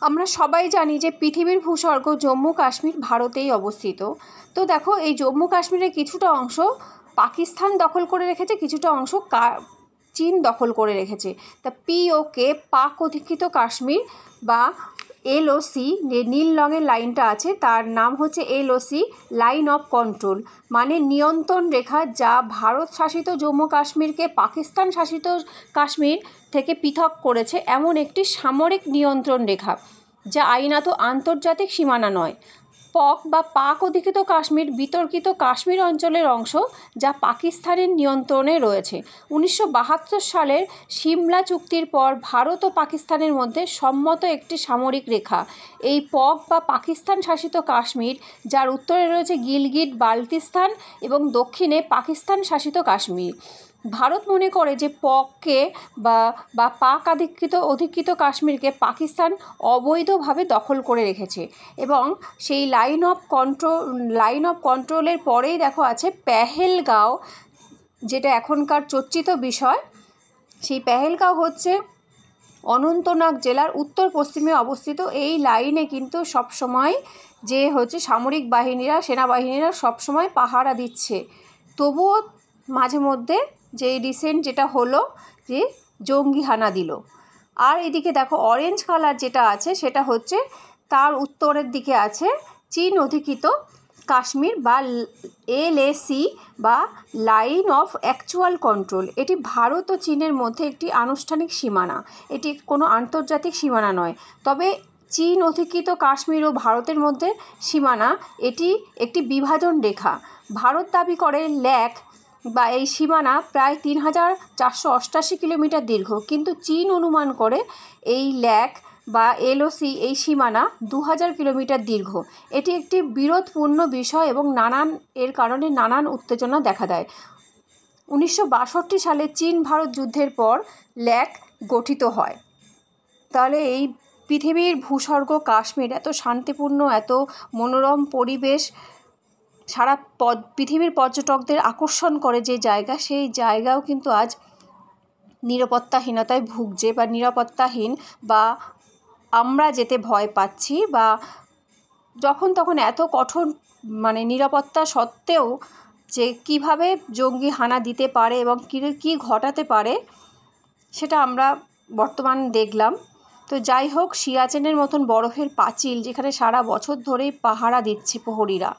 আমরা সবাই জানি যে পৃথিবীর ভূস্বর্গ জম্মু কাশ্মীর ভারতেই অবস্থিত। তো দেখো, এই জম্মু কাশ্মীরের কিছুটা অংশ পাকিস্তান দখল করে রেখেছে, কিছুটা অংশ চীন দখল করে রেখেছে। তা পিওকে, পাক অধিকৃত কাশ্মীর বা এলওসি, নীল রঙের লাইনটা আছে তার নাম হচ্ছে এলওসি, লাইন অফ কন্ট্রোল, মানে নিয়ন্ত্রণ রেখা, যা ভারত শাসিত জম্মু কাশ্মীরকে পাকিস্তান শাসিত কাশ্মীর থেকে পৃথক করেছে এমন একটি সামরিক নিয়ন্ত্রণ রেখা, যা আইনত আন্তর্জাতিক সীমানা নয়। পক বা পাক অধিকৃত কাশ্মীর বিতর্কিত কাশ্মীর অঞ্চলের অংশ, যা পাকিস্তানের নিয়ন্ত্রণে রয়েছে। 1972 সালের সিমলা চুক্তির পর ভারত ও পাকিস্তানের মধ্যে সম্মত একটি সামরিক রেখা। এই পক বা পাকিস্তান শাসিত কাশ্মীর, যার উত্তরে রয়েছে গিলগিট বাল্টিস্তান এবং দক্ষিণে পাকিস্তান শাসিত কাশ্মীর। ভারত মনে করে যে পককে বা পাক অধিকৃত কাশ্মীরকে পাকিস্তান অবৈধভাবে দখল করে রেখেছে। এবং সেই লাইন অফ কন্ট্রোলের পরেই দেখো আছে পেহেলগাঁও, যেটা এখনকার চর্চিত বিষয়। সেই পেহেলগাঁও হচ্ছে অনন্তনাগ জেলার উত্তর পশ্চিমে অবস্থিত। এই লাইনে কিন্তু সবসময় যে হচ্ছে সামরিক বাহিনীরা, সেনাবাহিনীরা সবসময় পাহারা দিচ্ছে। তবুও মাঝে মধ্যে যে রিসেন্ট যেটা হলো যে জঙ্গি হানা দিল। আর এদিকে দেখো অরেঞ্জ কালার যেটা আছে সেটা হচ্ছে তার উত্তরের দিকে আছে চীন অধিকৃত কাশ্মীর বা এলএসি বা লাইন অফ অ্যাকচুয়াল কন্ট্রোল। এটি ভারত ও চীনের মধ্যে একটি আনুষ্ঠানিক সীমানা, এটি কোনো আন্তর্জাতিক সীমানা নয়। তবে চীন অধিকৃত কাশ্মীর ও ভারতের মধ্যে সীমানা, এটি একটি বিভাজন রেখা। ভারত দাবি করে ল্যাক বা এই সীমানা প্রায় 3488 কিলোমিটার দীর্ঘ, কিন্তু চীন অনুমান করে এই ল্যাক বা এলওসি এই সীমানা 2000 কিলোমিটার দীর্ঘ। এটি একটি বিরোধপূর্ণ বিষয় এবং এর কারণে নানান উত্তেজনা দেখা দেয়। 1962 সালে চীন ভারত যুদ্ধের পর ল্যাক গঠিত হয়। তাহলে এই পৃথিবীর ভূস্বর্গ কাশ্মীর এত শান্তিপূর্ণ, এত মনোরম পরিবেশ, সারা পৃথিবীর পর্যটকদের আকর্ষণ করে যে জায়গা, সেই জায়গাও কিন্তু আজ নিরাপত্তাহীনতায় ভুগছে বা নিরাপত্তাহীন, বা আমরা যেতে ভয় পাচ্ছি, বা যখন তখন এত কঠোর নিরাপত্তা সত্ত্বেও যে কিভাবে জঙ্গি হানা দিতে পারে এবং কী ঘটাতে পারে সেটা আমরা বর্তমান দেখলাম। তো যাই হোক, সিয়াচেনের মতন বরফের পাঁচিল, যেখানে সারা বছর ধরেই পাহারা দিচ্ছে প্রহরীরা।